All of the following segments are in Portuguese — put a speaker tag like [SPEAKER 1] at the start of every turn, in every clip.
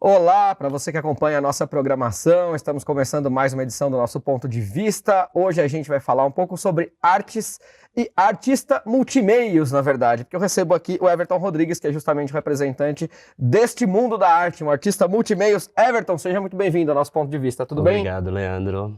[SPEAKER 1] Olá, para você que acompanha a nossa programação, estamos começando mais uma edição do nosso Ponto de Vista. Hoje a gente vai falar um pouco sobre artes e artista multimeios, na verdade, porque eu recebo aqui o Everton Rodrigues, que é justamente o representante deste mundo da arte, um artista multimeios. Everton, seja muito bem-vindo ao nosso Ponto de Vista, tudo bem?
[SPEAKER 2] Obrigado, Leandro.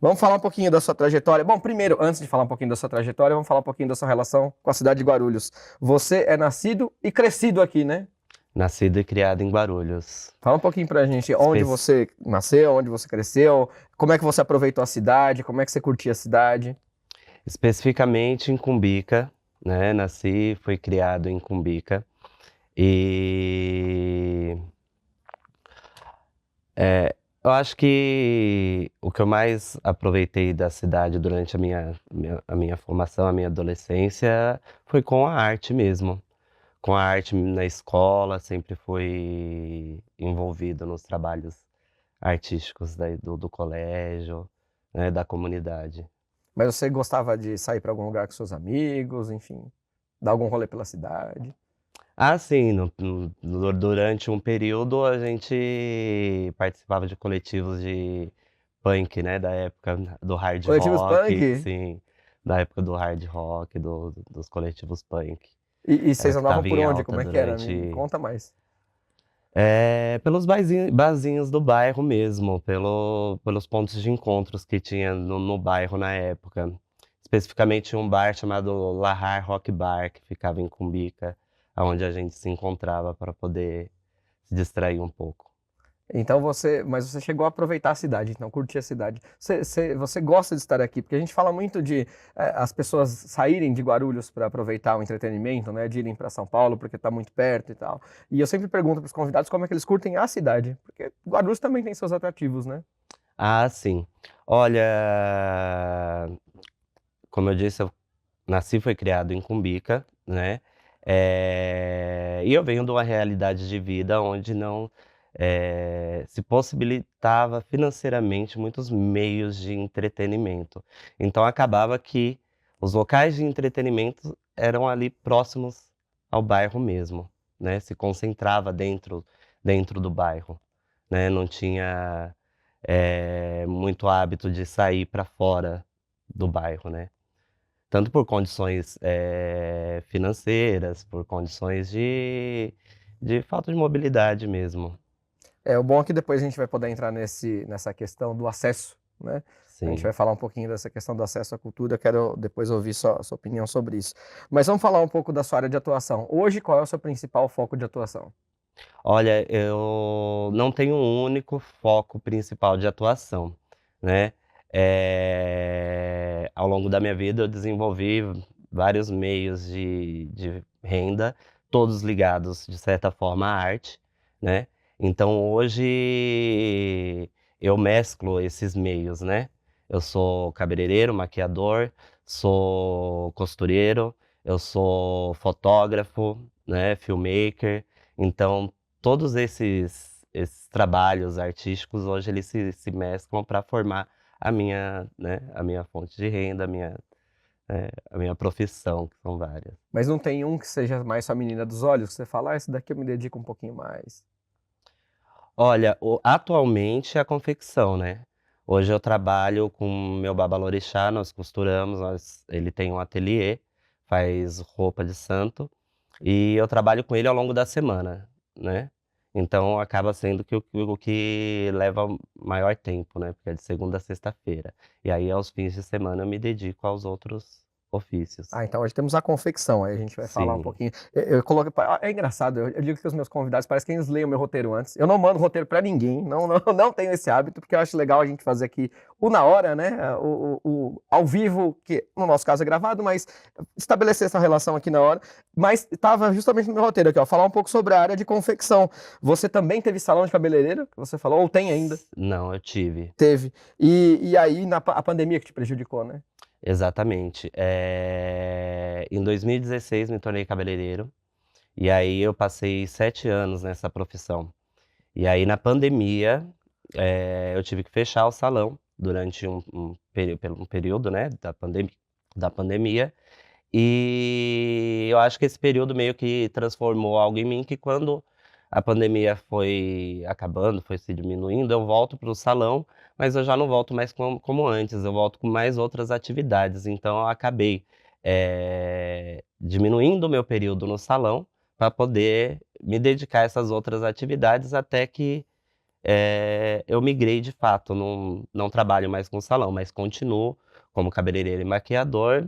[SPEAKER 1] Vamos falar um pouquinho da sua trajetória. Bom, primeiro, antes de falar um pouquinho da sua trajetória, vamos falar um pouquinho da sua relação com a cidade de Guarulhos. Você é nascido e crescido aqui, né?
[SPEAKER 2] Nascido e criado em Guarulhos.
[SPEAKER 1] Fala um pouquinho pra gente onde você nasceu, onde você cresceu, como é que você aproveitou a cidade, como é que você curtia a cidade.
[SPEAKER 2] Especificamente em Cumbica, né? Nasci, fui criado em Cumbica. E eu acho que o que eu mais aproveitei da cidade durante a minha formação, a minha adolescência, foi com a arte mesmo. Com a arte na escola, sempre fui envolvido nos trabalhos artísticos do colégio, né, da comunidade.
[SPEAKER 1] Mas você gostava de sair pra algum lugar com seus amigos, enfim, dar algum rolê pela cidade?
[SPEAKER 2] Ah, sim, durante um período a gente participava de coletivos de punk, né, da época do hard
[SPEAKER 1] Coletivos punk?
[SPEAKER 2] rock, sim, da época do hard rock, dos coletivos punk.
[SPEAKER 1] E
[SPEAKER 2] Era
[SPEAKER 1] vocês
[SPEAKER 2] o que
[SPEAKER 1] andavam
[SPEAKER 2] estava
[SPEAKER 1] por
[SPEAKER 2] em
[SPEAKER 1] onde?
[SPEAKER 2] alta
[SPEAKER 1] Como é que era? Me
[SPEAKER 2] durante.
[SPEAKER 1] conta mais.
[SPEAKER 2] Pelos barzinhos do bairro mesmo, pelos pontos de encontros que tinha no bairro na época. Especificamente um bar chamado Lahar Rock Bar, que ficava em Cumbica, onde a gente se encontrava para poder se distrair um pouco.
[SPEAKER 1] Então mas você chegou a aproveitar a cidade, então curtir a cidade. Você gosta de estar aqui, porque a gente fala muito de as pessoas saírem de Guarulhos para aproveitar o entretenimento, né, de irem para São Paulo porque está muito perto e tal. E eu sempre pergunto para os convidados como é que eles curtem a cidade, porque Guarulhos também tem seus atrativos, né?
[SPEAKER 2] Ah, sim. Olha, como eu disse, eu nasci e fui criado em Cumbica, né? E eu venho de uma realidade de vida onde não se possibilitava financeiramente muitos meios de entretenimento. Então acabava que os locais de entretenimento eram ali próximos ao bairro mesmo, né? Se concentrava dentro do bairro, né? Não tinha muito hábito de sair para fora do bairro, né? Tanto por condições financeiras, por condições de falta de mobilidade mesmo.
[SPEAKER 1] O bom é que depois a gente vai poder entrar nessa questão do acesso, né? A gente vai
[SPEAKER 2] Sim.
[SPEAKER 1] falar um pouquinho dessa questão do acesso à cultura, eu quero depois ouvir sua opinião sobre isso. Mas vamos falar um pouco da sua área de atuação. Hoje, qual é o seu principal foco de atuação?
[SPEAKER 2] Olha, eu não tenho um único foco principal de atuação, né? Ao longo da minha vida eu desenvolvi vários meios de renda, todos ligados, de certa forma, à arte, né? Então hoje eu mesclo esses meios, né? Eu sou cabeleireiro, maquiador, sou costureiro, eu sou fotógrafo, né? Filmmaker. Então todos esses trabalhos artísticos hoje eles se mesclam para formar a minha fonte de renda, a minha profissão, que são várias.
[SPEAKER 1] Mas não tem um que seja mais sua menina dos olhos, que você fala, esse daqui eu me dedico um pouquinho mais.
[SPEAKER 2] Olha, atualmente é a confecção, né? Hoje eu trabalho com meu babalorixá, nós costuramos, ele tem um ateliê, faz roupa de santo, e eu trabalho com ele ao longo da semana, né? Então acaba sendo o que leva maior tempo, né? Porque é de segunda a sexta-feira. E aí aos fins de semana eu me dedico aos outros ofícios.
[SPEAKER 1] Ah, então hoje temos a confecção, aí a gente vai falar um
[SPEAKER 2] Sim.
[SPEAKER 1] pouquinho. Eu coloco, é engraçado, eu digo que os meus convidados parece que eles leem o meu roteiro antes. Eu não mando roteiro pra ninguém, não tenho esse hábito, porque eu acho legal a gente fazer aqui o na hora, né? O ao vivo, que no nosso caso é gravado, mas estabelecer essa relação aqui na hora. Mas estava justamente no meu roteiro aqui, ó, falar um pouco sobre a área de confecção. Você também teve salão de cabeleireiro, que você falou, ou tem ainda?
[SPEAKER 2] Não, eu tive.
[SPEAKER 1] Teve. E aí a pandemia que te prejudicou, né?
[SPEAKER 2] Exatamente. Em 2016 me tornei cabeleireiro. E aí eu passei 7 anos nessa profissão. E aí na pandemia eu tive que fechar o salão durante um período, né, da pandemia. E eu acho que esse período meio que transformou algo em mim que quando a pandemia foi acabando, foi se diminuindo, eu volto para o salão, mas eu já não volto mais como antes, eu volto com mais outras atividades. Então eu acabei diminuindo o meu período no salão para poder me dedicar a essas outras atividades até que eu migrei de fato. Não trabalho mais com salão, mas continuo como cabeleireiro e maquiador,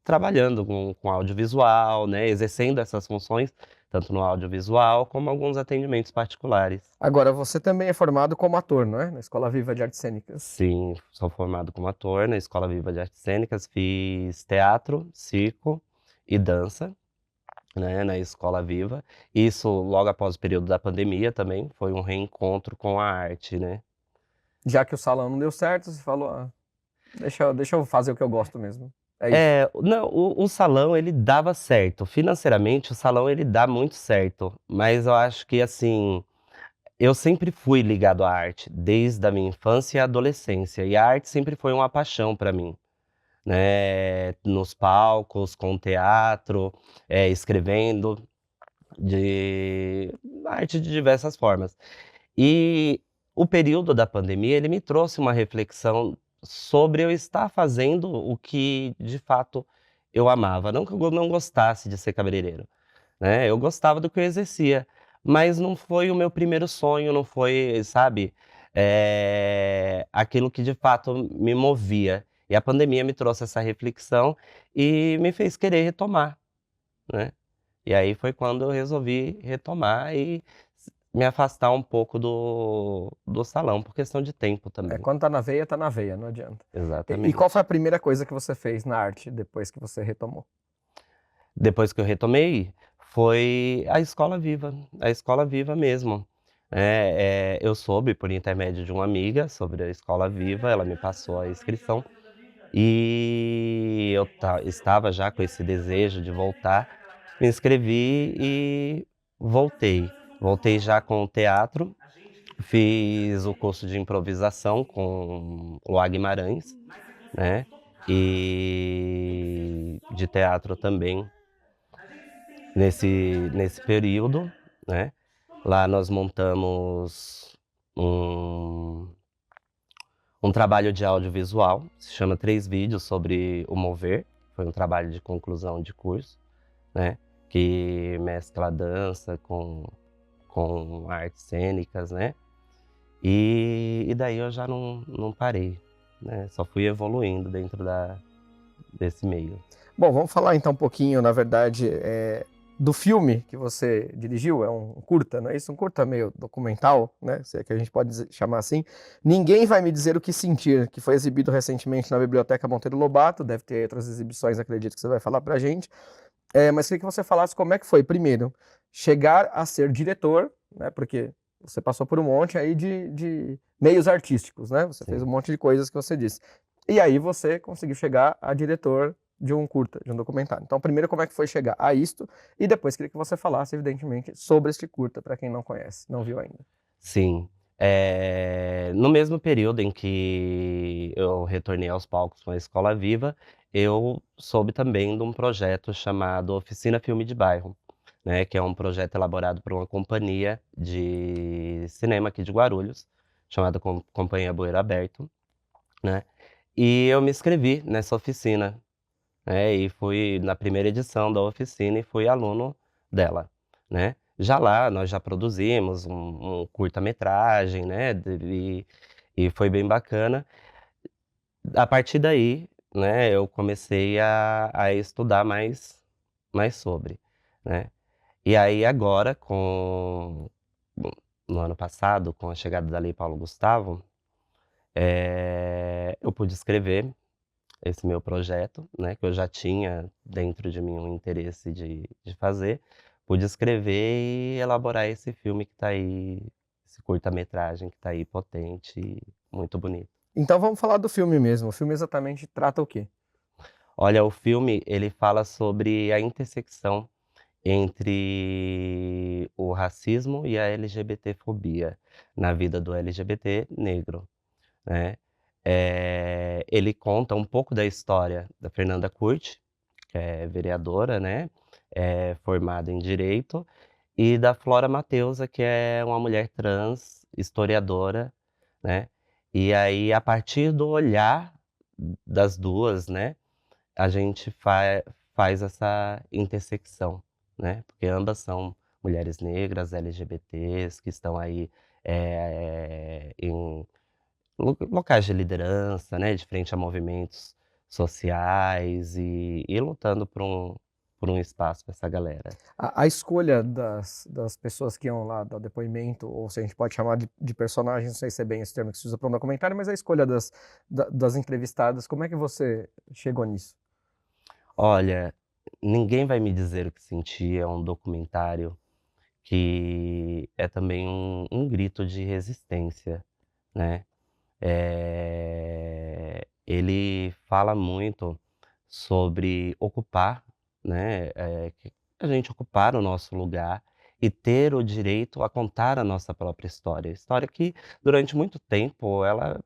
[SPEAKER 2] trabalhando com audiovisual, né, exercendo essas funções, tanto no audiovisual como alguns atendimentos particulares.
[SPEAKER 1] Agora, você também é formado como ator, não é? Na Escola Viva de Artes Cênicas.
[SPEAKER 2] Sim, sou formado como ator na Escola Viva de Artes Cênicas, fiz teatro, circo e dança, né, na Escola Viva. Isso logo após o período da pandemia também, foi um reencontro com a arte, né.
[SPEAKER 1] Já que o salão não deu certo, você falou, ah, deixa eu fazer o que eu gosto mesmo. É isso.
[SPEAKER 2] Não, o salão ele dava certo, financeiramente o salão ele dá muito certo, mas eu acho que assim, eu sempre fui ligado à arte, desde a minha infância e adolescência, e a arte sempre foi uma paixão para mim, né, nos palcos, com o teatro, escrevendo, de arte de diversas formas. E o período da pandemia, ele me trouxe uma reflexão sobre eu estar fazendo o que de fato eu amava, não que eu não gostasse de ser cabeleireiro, né, eu gostava do que eu exercia, mas não foi o meu primeiro sonho, não foi, sabe, aquilo que de fato me movia. E a pandemia me trouxe essa reflexão e me fez querer retomar, né. E aí foi quando eu resolvi retomar e me afastar um pouco do salão, por questão de tempo também.
[SPEAKER 1] Quando tá na veia, não adianta. E qual foi
[SPEAKER 2] Exatamente.
[SPEAKER 1] a primeira coisa que você fez na arte depois que você retomou?
[SPEAKER 2] Depois que eu retomei, foi a Escola Viva mesmo. Eu soube por intermédio de uma amiga sobre a Escola Viva, ela me passou a inscrição, e eu estava já com esse desejo de voltar, me inscrevi e voltei. Voltei já com o teatro, fiz o curso de improvisação com o Guimarães, né, e de teatro também nesse período, né. Lá nós montamos um trabalho de audiovisual, se chama Três Vídeos sobre o Mover, foi um trabalho de conclusão de curso, né, que mescla dança com artes cênicas, né. E daí eu já não parei, né, só fui evoluindo dentro desse meio.
[SPEAKER 1] Bom, vamos falar então um pouquinho, na verdade, do filme que você dirigiu. É um curta, não é isso? Um curta meio documental, né? Se é que a gente pode chamar assim. Ninguém Vai Me Dizer O Que Sentir, que foi exibido recentemente na Biblioteca Monteiro Lobato. Deve ter outras exibições, acredito que você vai falar pra gente. Mas queria que você falasse como é que foi, primeiro, chegar a ser diretor, né? Porque você passou por um monte aí de meios artísticos, né? Você fez um
[SPEAKER 2] Sim.
[SPEAKER 1] monte de coisas que você disse. E aí você conseguiu chegar a diretor de um curta, de um documentário. Então, primeiro, como é que foi chegar a isto? E depois queria que você falasse, evidentemente, sobre este curta, para quem não conhece, não viu ainda.
[SPEAKER 2] Sim. No mesmo período em que eu retornei aos palcos com a Escola Viva, eu soube também de um projeto chamado Oficina Filme de Bairro, né, que é um projeto elaborado por uma companhia de cinema aqui de Guarulhos, chamada Companhia Bueiro Aberto, né. E eu me inscrevi nessa oficina, né, e fui na primeira edição da oficina e fui aluno dela, né. Já lá nós já produzimos um curta-metragem, né, e foi bem bacana. A partir daí, né, eu comecei a estudar mais sobre, né. E aí agora no ano passado, com a chegada da Lei Paulo Gustavo, eu pude escrever esse meu projeto, né, que eu já tinha dentro de mim um interesse de fazer, pude escrever e elaborar esse filme que tá aí, esse curta-metragem que tá aí potente e muito bonito.
[SPEAKER 1] Então vamos falar do filme mesmo. O filme exatamente trata o quê?
[SPEAKER 2] Olha, o filme ele fala sobre a intersecção entre o racismo e a LGBTfobia na vida do LGBT negro, né. Ele conta um pouco da história da Fernanda Curti, que é vereadora, né, formada em direito, e da Flora Mateusa, que é uma mulher trans, historiadora, né? E aí, a partir do olhar das duas, né, a gente faz essa intersecção, né? Porque ambas são mulheres negras, LGBTs, que estão aí em locais de liderança, né, de frente a movimentos sociais e lutando por um espaço para essa galera.
[SPEAKER 1] A escolha das pessoas que iam lá dar depoimento, ou se a gente pode chamar de personagens, não sei se é bem esse termo que se usa para um documentário, mas a escolha das entrevistadas, como é que você chegou nisso?
[SPEAKER 2] Olha, ninguém vai me dizer o que sentir, é um documentário que é também um grito de resistência, né? Ele fala muito sobre ocupar, né, que a gente ocupar o nosso lugar e ter o direito a contar a nossa própria história. História que, durante muito tempo, ela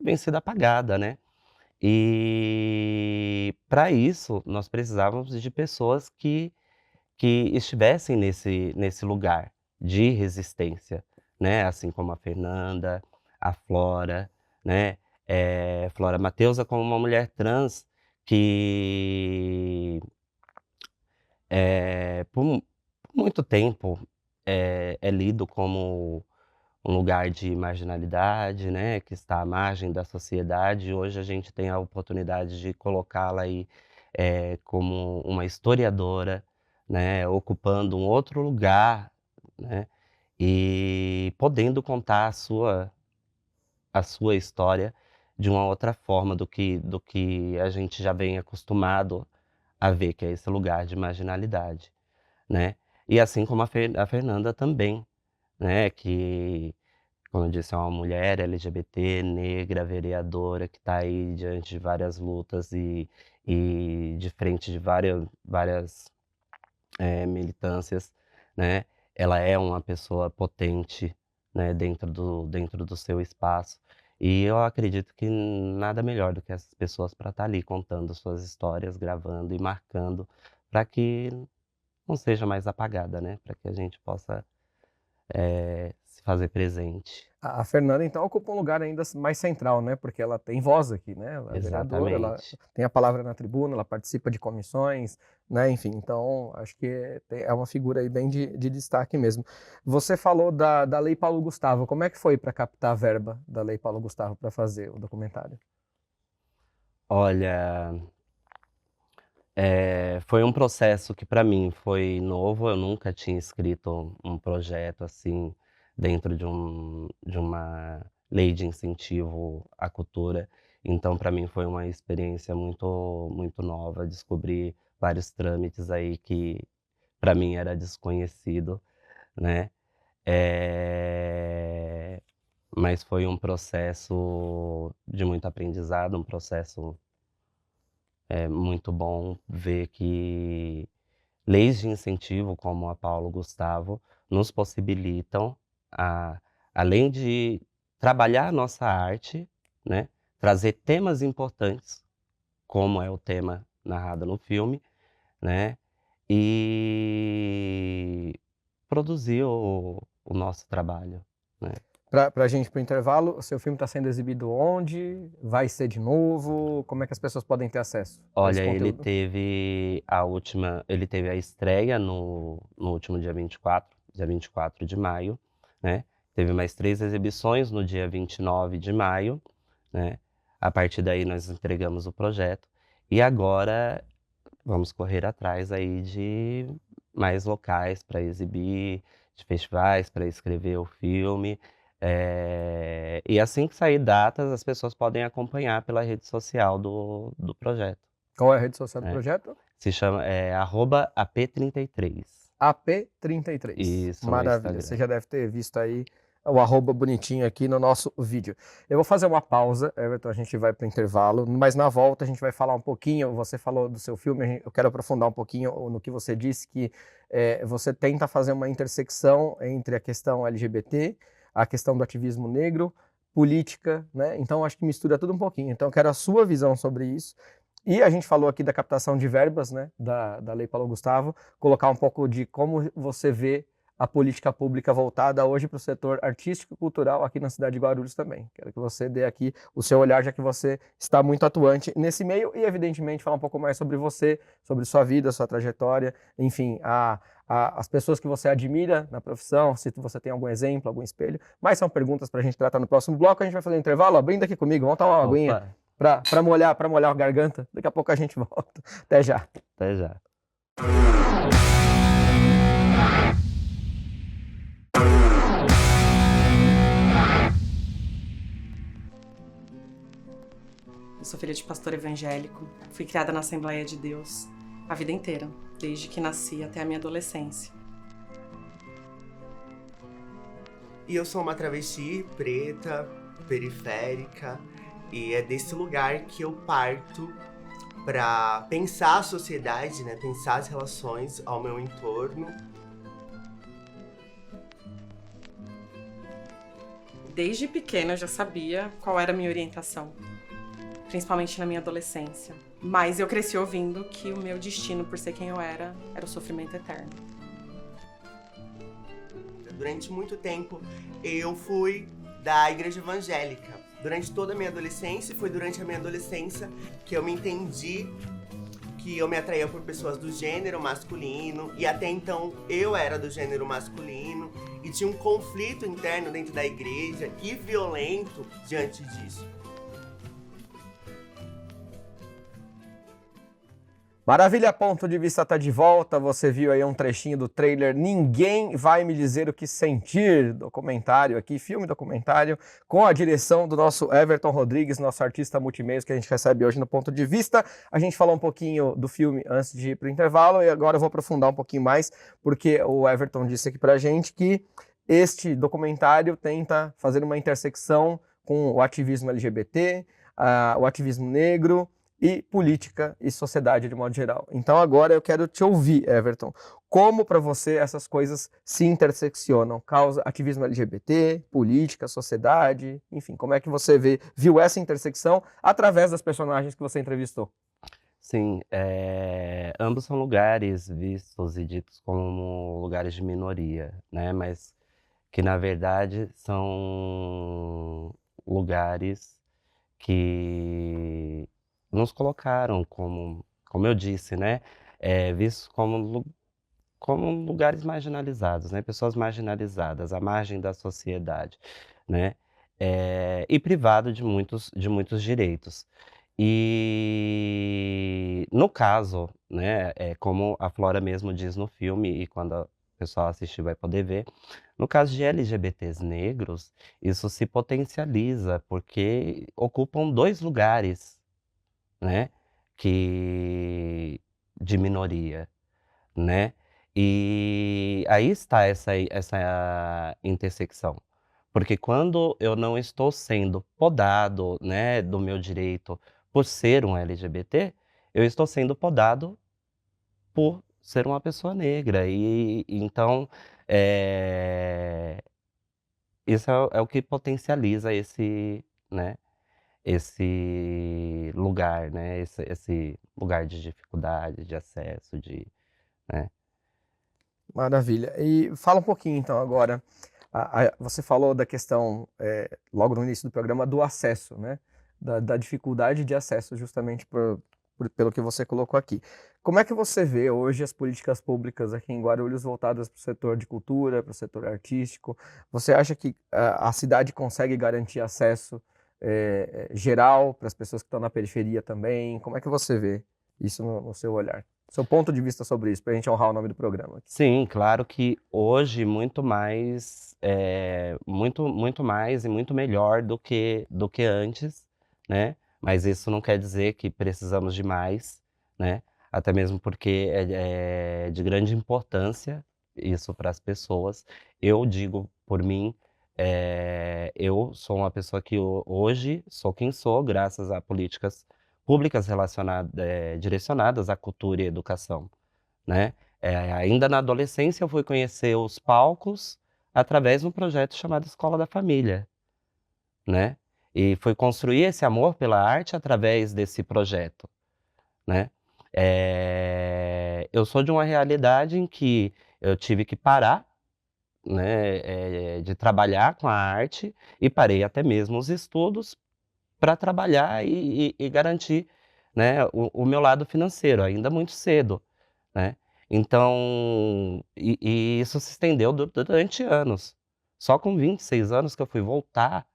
[SPEAKER 2] vem sendo apagada, né. E, para isso, nós precisávamos de pessoas que estivessem nesse lugar de resistência, né, assim como a Fernanda, a Flora, né, Flora Mateusa como uma mulher trans que, por muito tempo, é lido como um lugar de marginalidade, né, que está à margem da sociedade. Hoje a gente tem a oportunidade de colocá-la aí, como uma historiadora, né, ocupando um outro lugar, né, e podendo contar a sua história de uma outra forma do que a gente já vem acostumado a ver, que é esse lugar de marginalidade, né. E assim como a Fernanda também, né, que, como eu disse, é uma mulher LGBT, negra, vereadora, que está aí diante de várias lutas e de frente de várias militâncias, né. Ela é uma pessoa potente, né, dentro do seu espaço. E eu acredito que nada melhor do que essas pessoas para estar ali contando suas histórias, gravando e marcando, para que não seja mais apagada, né, para que a gente possa, se fazer presente.
[SPEAKER 1] A Fernanda, então, ocupa um lugar ainda mais central, né? Porque ela tem voz aqui, né? Ela é vereadora, ela
[SPEAKER 2] Exatamente.
[SPEAKER 1] tem a palavra na tribuna, ela participa de comissões, né? Enfim, então acho que é uma figura aí bem de destaque mesmo. Você falou da Lei Paulo Gustavo. Como é que foi para captar a verba da Lei Paulo Gustavo para fazer o documentário?
[SPEAKER 2] Olha, foi um processo que para mim foi novo, eu nunca tinha escrito um projeto, assim, dentro de uma lei de incentivo à cultura, então para mim foi uma experiência muito nova, descobri vários trâmites aí que para mim era desconhecido, né. Eh, mas foi um processo de muito aprendizado, um processo, muito bom ver que leis de incentivo, como a Paulo Gustavo, nos possibilitam a além de trabalhar a nossa arte, né, trazer temas importantes, como é o tema narrado no filme, né, e produzir o nosso trabalho, né.
[SPEAKER 1] Para a gente ir para o intervalo, o seu filme está sendo exibido onde? Vai ser de novo? Como é que as pessoas podem ter acesso a esse
[SPEAKER 2] Olha,
[SPEAKER 1] conteúdo?
[SPEAKER 2] ele teve a estreia no último dia 24 de maio, né. Teve mais 3 exibições no dia 29 de maio, né. A partir daí nós entregamos o projeto, e agora vamos correr atrás aí de mais locais para exibir, de festivais para escrever o filme, e assim que sair datas, as pessoas podem acompanhar pela rede social do projeto.
[SPEAKER 1] Qual é a rede social do
[SPEAKER 2] Né,
[SPEAKER 1] projeto?
[SPEAKER 2] se chama, @AP33.
[SPEAKER 1] AP33.
[SPEAKER 2] Isso, no
[SPEAKER 1] Maravilha. Você
[SPEAKER 2] Instagram.
[SPEAKER 1] já deve ter visto aí o arroba bonitinho aqui no nosso vídeo. Eu vou fazer uma pausa, Everton, a gente vai para o intervalo, mas na volta a gente vai falar um pouquinho. Você falou do seu filme, eu quero aprofundar um pouquinho no que você disse, que você tenta fazer uma intersecção entre a questão LGBT, a questão do ativismo negro, política, né? Então acho que mistura tudo um pouquinho. Então eu quero a sua visão sobre isso. E a gente falou aqui da captação de verbas, né, da Lei Paulo Gustavo, colocar um pouco de como você vê a política pública voltada hoje para o setor artístico e cultural aqui na cidade de Guarulhos também. Quero que você dê aqui o seu olhar, já que você está muito atuante nesse meio e, evidentemente, falar um pouco mais sobre você, sobre sua vida, sua trajetória, enfim, as pessoas que você admira na profissão, se você tem algum exemplo, algum espelho. Mas são perguntas para a gente tratar no próximo bloco. A gente vai fazer um intervalo. Ó, brinda aqui comigo, vamos tomar uma aguinha para molhar a garganta. Daqui a pouco a gente volta. Até já.
[SPEAKER 2] Até já.
[SPEAKER 3] Eu sou filha de pastor evangélico, fui criada na Assembleia de Deus a vida inteira, desde que nasci até a minha adolescência.
[SPEAKER 4] E eu sou uma travesti preta, periférica, e é desse lugar que eu parto para pensar a sociedade, né? Pensar as relações ao meu entorno.
[SPEAKER 3] Desde pequena eu já sabia qual era a minha orientação, principalmente na minha adolescência. Mas eu cresci ouvindo que o meu destino, por ser quem eu era o sofrimento eterno.
[SPEAKER 4] Durante muito tempo eu fui da igreja evangélica. Durante toda a minha adolescência, foi durante a minha adolescência que eu me entendi que eu me atraía por pessoas do gênero masculino, e até então eu era do gênero masculino, e tinha um conflito interno dentro da igreja e violento diante disso.
[SPEAKER 1] Maravilha, Ponto de Vista tá de volta. Você viu aí um trechinho do trailer Ninguém Vai Me Dizer O Que Sentir, documentário aqui, filme documentário, com a direção do nosso Everton Rodrigues, nosso artista multimeios que a gente recebe hoje no Ponto de Vista. A gente falou um pouquinho do filme antes de ir para o intervalo e agora eu vou aprofundar um pouquinho mais, porque o Everton disse aqui pra gente que este documentário tenta fazer uma intersecção com o ativismo LGBT, o ativismo negro, e política e sociedade de modo geral. Então agora eu quero te ouvir, Everton. Como para você essas coisas se interseccionam? Causa ativismo LGBT, política, sociedade, enfim, como é que você viu essa intersecção através das personagens que você entrevistou?
[SPEAKER 2] Sim, ambos são lugares vistos e ditos como lugares de minoria, né? Mas que na verdade são lugares que nos colocaram como eu disse, né, vistos como lugares marginalizados, né, pessoas marginalizadas, à margem da sociedade, né, e privado de muitos direitos. E no caso, né, como a Flora mesmo diz no filme, e quando o pessoal assistir vai poder ver, no caso de LGBTs negros, isso se potencializa, porque ocupam 2 lugares, né, de minoria, né. E aí está essa intersecção, porque quando eu não estou sendo podado, né, do meu direito por ser um LGBT, eu estou sendo podado por ser uma pessoa negra, e então, isso é o que potencializa né, esse lugar, né, esse lugar de dificuldade, de acesso, né.
[SPEAKER 1] Maravilha. E fala um pouquinho então agora, você falou da questão, logo no início do programa, do acesso, né? Da dificuldade de acesso, justamente pelo que você colocou aqui. Como é que você vê hoje as políticas públicas aqui em Guarulhos voltadas para o setor de cultura, para o setor artístico? Você acha que a cidade consegue garantir acesso geral para as pessoas que estão na periferia também? Como é que você vê isso no seu olhar? Seu ponto de vista sobre isso, para a gente honrar o nome do programa aqui.
[SPEAKER 2] Sim, claro que hoje muito mais e muito melhor do que antes, né, mas isso não quer dizer que precisamos de mais, né, até mesmo porque é de grande importância isso para as pessoas. Eu digo por mim, eu sou uma pessoa que hoje sou quem sou graças a políticas públicas direcionadas à cultura e educação, né. Ainda na adolescência eu fui conhecer os palcos através de um projeto chamado Escola da Família, né, e fui construir esse amor pela arte através desse projeto, né. Eu sou de uma realidade em que eu tive que parar, né, de trabalhar com a arte e parei até mesmo os estudos para trabalhar e garantir, né, o meu lado financeiro, ainda muito cedo, né. Então, e isso se estendeu durante anos. Só com 26 anos que eu fui voltar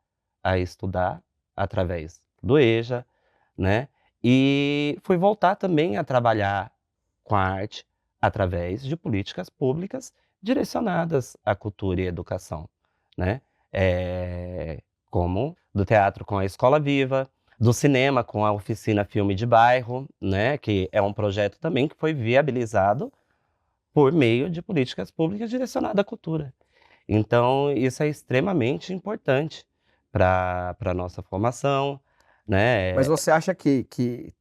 [SPEAKER 2] a estudar através do EJA, né, e fui voltar também a trabalhar com a arte através de políticas públicas direcionadas à cultura e educação, né. Como do teatro com a Escola Viva, do cinema com a Oficina Filme de Bairro, né, que é um projeto também que foi viabilizado por meio de políticas públicas direcionadas à cultura. Então isso é extremamente importante para a nossa formação,
[SPEAKER 1] Mas
[SPEAKER 2] né.
[SPEAKER 1] você acha que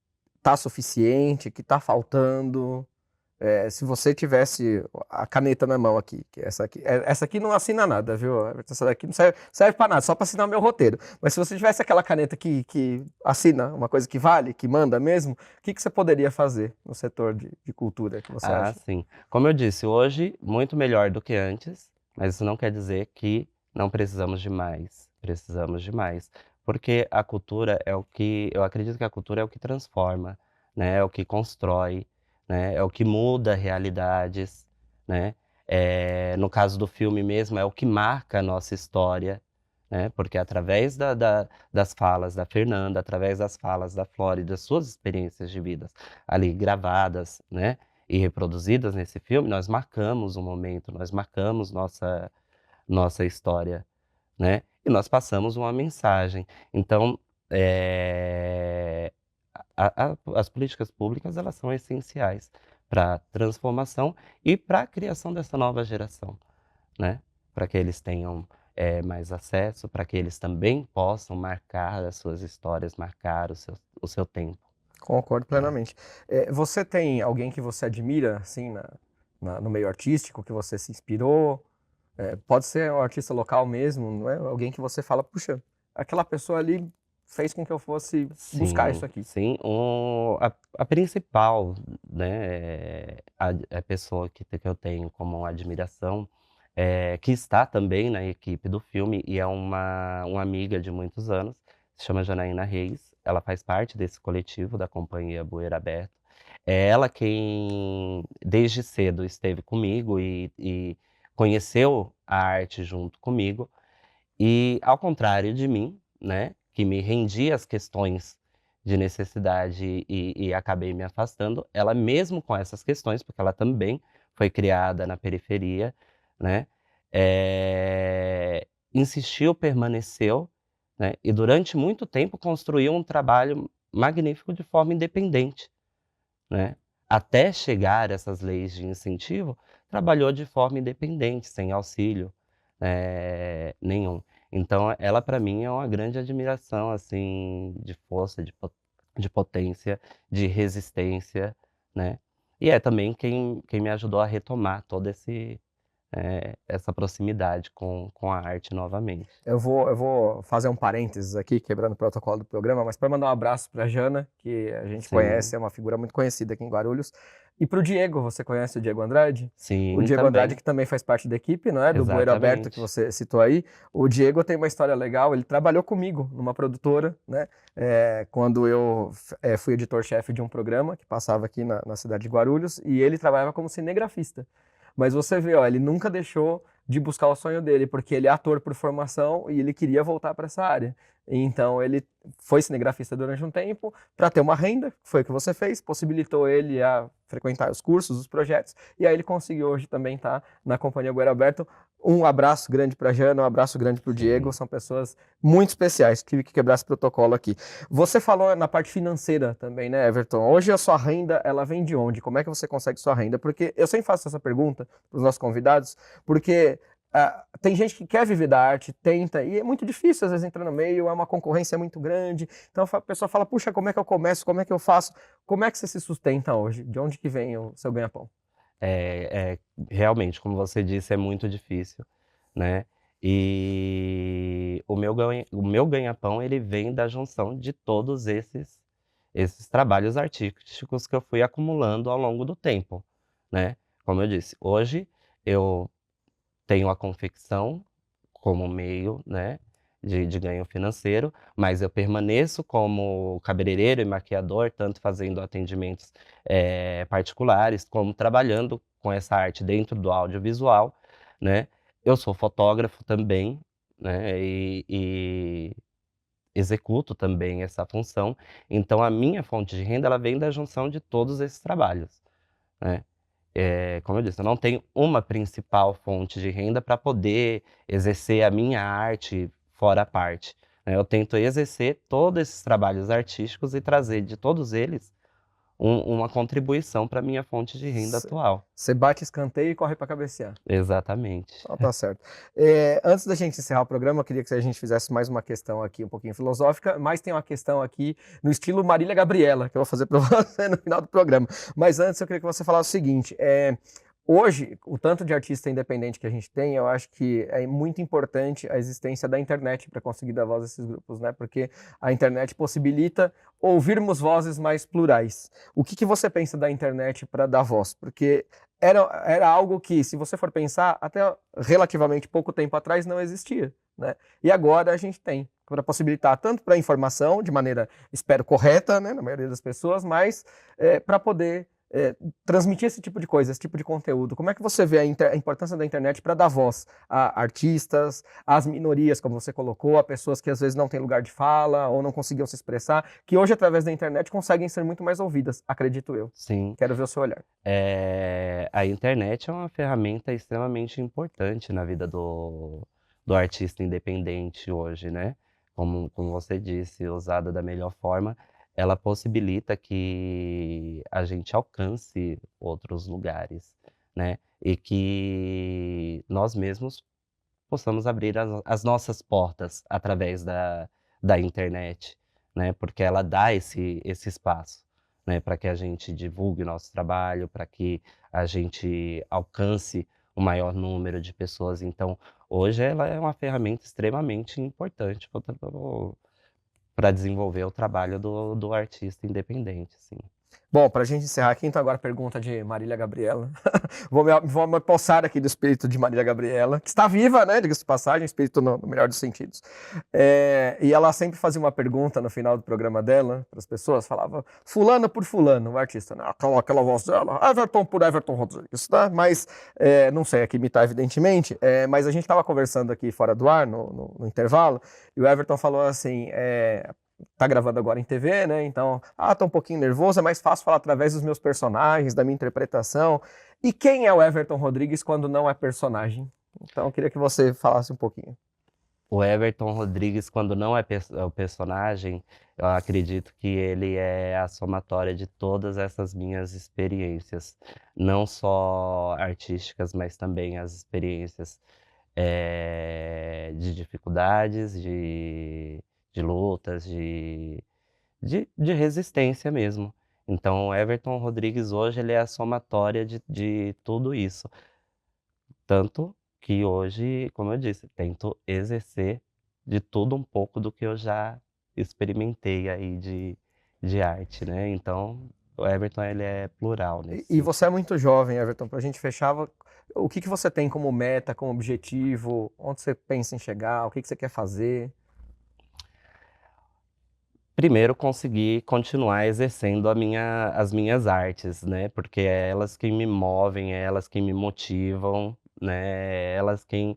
[SPEAKER 1] tá suficiente, que tá faltando? Se você tivesse a caneta na mão aqui, que essa aqui não assina nada, viu? Essa daqui não serve para nada, só para assinar meu roteiro. Mas se você tivesse aquela caneta que assina uma coisa que vale, que manda mesmo, o que você poderia fazer no setor de cultura, que você acha?
[SPEAKER 2] Sim. Como eu disse, hoje muito melhor do que antes, mas isso não quer dizer que não precisamos de mais. Precisamos de mais, porque a cultura é o que eu acredito que a cultura é o que transforma, né, é o que constrói, né, é o que muda realidades, né. No caso do filme mesmo, é o que marca a nossa história, né, porque através das falas da Fernanda, através das falas da Flora e das suas experiências de vidas ali gravadas, né, e reproduzidas nesse filme, nós marcamos um momento, nós marcamos nossa história, né, e nós passamos uma mensagem. Então, as políticas públicas, elas são essenciais para a transformação e para a criação dessa nova geração, né, para que eles tenham, mais acesso, para que eles também possam marcar as suas histórias, marcar o seu tempo.
[SPEAKER 1] Concordo plenamente. Você tem alguém que você admira, assim, no meio artístico, que você se inspirou? Pode ser um artista local mesmo, não é? Alguém que você fala, puxa, aquela pessoa ali fez com que eu fosse buscar isso
[SPEAKER 2] Sim,
[SPEAKER 1] aqui.
[SPEAKER 2] sim. A principal, né, a pessoa que eu tenho como admiração, que está também na equipe do filme e é uma amiga de muitos anos, se chama Janaína Reis. Ela faz parte desse coletivo da companhia Bueiro Aberto. É ela quem, desde cedo, esteve comigo e conheceu a arte junto comigo. E ao contrário de mim, né, que me rendi às questões de necessidade e acabei me afastando, ela mesmo com essas questões, porque ela também foi criada na periferia, né, insistiu, permaneceu, né, e durante muito tempo construiu um trabalho magnífico de forma independente, né. Até chegar essas leis de incentivo, trabalhou de forma independente, sem auxílio, nenhum. Então ela para mim é uma grande admiração, assim, de força, de potência, de resistência, né. E é também quem me ajudou a retomar todo essa proximidade com a arte novamente.
[SPEAKER 1] Eu vou fazer um parênteses aqui, quebrando o protocolo do programa, mas para mandar um abraço para a Jana, que a gente conhece,
[SPEAKER 2] Sim,
[SPEAKER 1] é uma figura muito conhecida aqui em Guarulhos, e para o Diego, você conhece o Diego Andrade? O
[SPEAKER 2] sim,
[SPEAKER 1] Diego Andrade,
[SPEAKER 2] também.
[SPEAKER 1] que também faz parte da equipe, não é? Do Bueiro Aberto, que
[SPEAKER 2] Exatamente.
[SPEAKER 1] você citou aí. O Diego tem uma história legal, ele trabalhou comigo numa produtora, né? Quando eu fui editor-chefe de um programa que passava aqui na cidade de Guarulhos, e ele trabalhava como cinegrafista. Mas você vê, ó, ele nunca deixou de buscar o sonho dele, porque ele é ator por formação e ele queria voltar para essa área. Então ele foi cinegrafista durante um tempo para ter uma renda, que foi o que você fez, possibilitou ele a frequentar os cursos, os projetos, e aí ele conseguiu hoje também estar na Companhia Bueiro Aberto. Um abraço grande para a Jana, um abraço grande para o Diego,
[SPEAKER 2] Sim.
[SPEAKER 1] são pessoas muito especiais, tive que quebrar esse protocolo aqui. Você falou na parte financeira também, né, Everton? Hoje a sua renda, ela vem de onde? Como é que você consegue sua renda? Porque eu sempre faço essa pergunta para os nossos convidados, porque tem gente que quer viver da arte, tenta, e é muito difícil às vezes entrar no meio, é uma concorrência muito grande. Então a pessoa fala, puxa, como é que eu começo? Como é que eu faço? Como é que você se sustenta hoje? De onde que vem o seu ganha-pão?
[SPEAKER 2] Realmente, como você disse, é muito difícil, né. E o meu ganha-pão, ele vem da junção de todos esses trabalhos artísticos que eu fui acumulando ao longo do tempo, né. Como eu disse, hoje eu tenho a confecção como meio, né, de ganho financeiro, mas eu permaneço como cabeleireiro e maquiador, tanto fazendo atendimentos particulares, como trabalhando com essa arte dentro do audiovisual, né? Eu sou fotógrafo também, né? E executo também essa função. Então, a minha fonte de renda, ela vem da junção de todos esses trabalhos, né? Como eu disse, eu não tenho uma principal fonte de renda para poder exercer a minha arte fora a parte, né? Eu tento exercer todos esses trabalhos artísticos e trazer de todos eles uma contribuição para a minha fonte de renda atual.
[SPEAKER 1] Você bate escanteio e corre para cabecear.
[SPEAKER 2] Exatamente.
[SPEAKER 1] Então, tá certo. Antes da gente encerrar o programa, eu queria que a gente fizesse mais uma questão aqui, um pouquinho filosófica, mas tem uma questão aqui no estilo Marília Gabriela, que eu vou fazer para você no final do programa. Mas antes, eu queria que você falasse o seguinte: hoje, o tanto de artista independente que a gente tem, eu acho que é muito importante a existência da internet para conseguir dar voz a esses grupos, né? Porque a internet possibilita ouvirmos vozes mais plurais. O que você pensa da internet para dar voz? Porque era algo que, se você for pensar, até relativamente pouco tempo atrás não existia, né? E agora a gente tem, para possibilitar tanto para a informação, de maneira, espero, correta, né, na maioria das pessoas, mas para poder transmitir esse tipo de coisa, esse tipo de conteúdo. Como é que você vê a importância da internet para dar voz a artistas, às minorias, como você colocou, a pessoas que às vezes não têm lugar de fala ou não conseguiam se expressar, que hoje, através da internet, conseguem ser muito mais ouvidas, acredito eu.
[SPEAKER 2] Sim.
[SPEAKER 1] Quero ver o seu olhar.
[SPEAKER 2] A internet é uma ferramenta extremamente importante na vida do artista independente hoje, né? Como você disse, usada da melhor forma, ela possibilita que a gente alcance outros lugares, né? E que nós mesmos possamos abrir as nossas portas através da internet, né? Porque ela dá esse espaço, né? Para que a gente divulgue o nosso trabalho, para que a gente alcance o maior número de pessoas. Então, hoje ela é uma ferramenta extremamente importante para desenvolver o trabalho do artista independente, assim.
[SPEAKER 1] Bom, para a gente encerrar aqui, então agora a pergunta de Marília Gabriela. Vou me possar aqui do espírito de Marília Gabriela, que está viva, né, diga-se de passagem, espírito no melhor dos sentidos. E ela sempre fazia uma pergunta no final do programa dela, para as pessoas, falava fulano por fulano, o artista, né, aquela voz dela, Everton por Everton Rodrigues, tá? Mas, não sei aqui imitar evidentemente, mas a gente estava conversando aqui fora do ar, no intervalo, e o Everton falou assim, tá gravando agora em TV, né? Então, tô um pouquinho nervoso, é mais fácil falar através dos meus personagens, da minha interpretação. E quem é o Everton Rodrigues quando não é personagem? Então, eu queria que você falasse um pouquinho.
[SPEAKER 2] O Everton Rodrigues, quando não é o personagem, eu acredito que ele é a somatória de todas essas minhas experiências, não só artísticas, mas também as experiências de dificuldades, de lutas, de resistência mesmo. Então, o Everton Rodrigues hoje ele é a somatória de tudo isso. Tanto que hoje, como eu disse, tento exercer de tudo um pouco do que eu já experimentei aí de arte, né? Então, o Everton ele é plural nesse
[SPEAKER 1] E você é muito jovem, Everton, para a gente fechar, o que você tem como meta, como objetivo, onde você pensa em chegar, o que você quer fazer?
[SPEAKER 2] Primeiro, conseguir continuar exercendo as minhas artes, né? Porque é elas que me movem, é elas que me motivam, né? É elas quem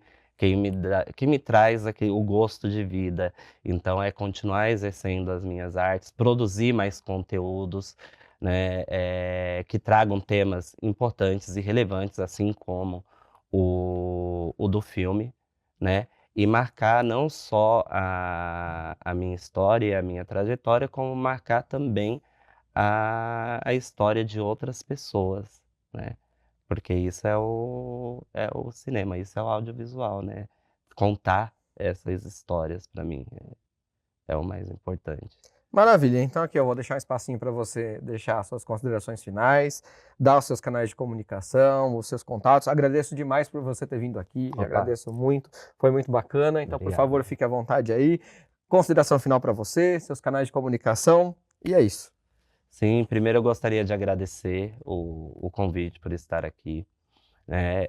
[SPEAKER 2] me traz o gosto de vida. Então, é continuar exercendo as minhas artes, produzir mais conteúdos, né? Que tragam temas importantes e relevantes, assim como o do filme, né? E marcar não só a minha história e a minha trajetória, como marcar também a história de outras pessoas, né? Porque isso é o cinema, isso é o audiovisual, né? Contar essas histórias, para mim, é o mais importante.
[SPEAKER 1] Maravilha, então aqui eu vou deixar um espacinho para você deixar as suas considerações finais, dar os seus canais de comunicação, os seus contatos. Agradeço demais por você ter vindo aqui, agradeço muito, foi muito bacana, então
[SPEAKER 2] Obrigado.
[SPEAKER 1] Por favor fique à vontade aí. Consideração final para você, seus canais de comunicação, e é isso.
[SPEAKER 2] Sim, primeiro eu gostaria de agradecer o convite por estar aqui, né?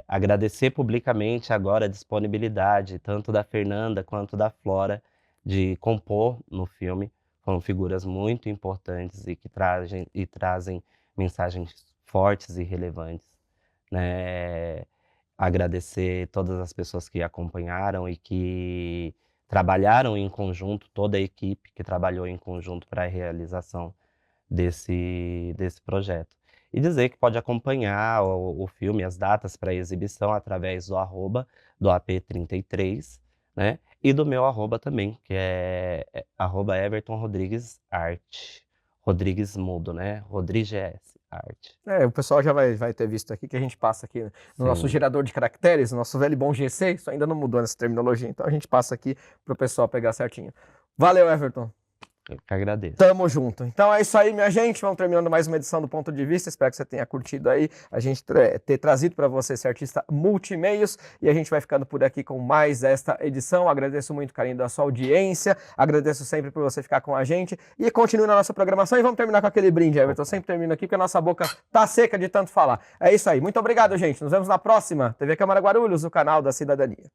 [SPEAKER 2] Agradecer publicamente agora a disponibilidade tanto da Fernanda quanto da Flora de compor no filme. Foram figuras muito importantes e que trazem mensagens fortes e relevantes, né? Agradecer todas as pessoas que acompanharam e que trabalharam em conjunto, toda a equipe que trabalhou em conjunto para a realização desse projeto. E dizer que pode acompanhar o filme, as datas para exibição através do arroba do AP33, né? E do meu arroba também, que é arroba Everton Rodrigues Arte. Rodrigues mudo, né? Rodrigues Arte.
[SPEAKER 1] O pessoal já vai ter visto aqui que a gente passa aqui no nosso
[SPEAKER 2] Sim.
[SPEAKER 1] gerador de caracteres, no nosso velho e bom GC, isso ainda não mudou nessa terminologia, então a gente passa aqui pro pessoal pegar certinho. Valeu, Everton.
[SPEAKER 2] Eu que agradeço.
[SPEAKER 1] Tamo junto. Então é isso aí, minha gente. Vamos terminando mais uma edição do Ponto de Vista. Espero que você tenha curtido aí a gente ter trazido para você esse artista multimeios. E a gente vai ficando por aqui com mais esta edição. Agradeço muito o carinho da sua audiência. Agradeço sempre por você ficar com a gente. E continue na nossa programação. E vamos terminar com aquele brinde, Everton. Eu sempre termino aqui porque a nossa boca tá seca de tanto falar. É isso aí. Muito obrigado, gente. Nos vemos na próxima. TV Câmara Guarulhos, o canal da Cidadania.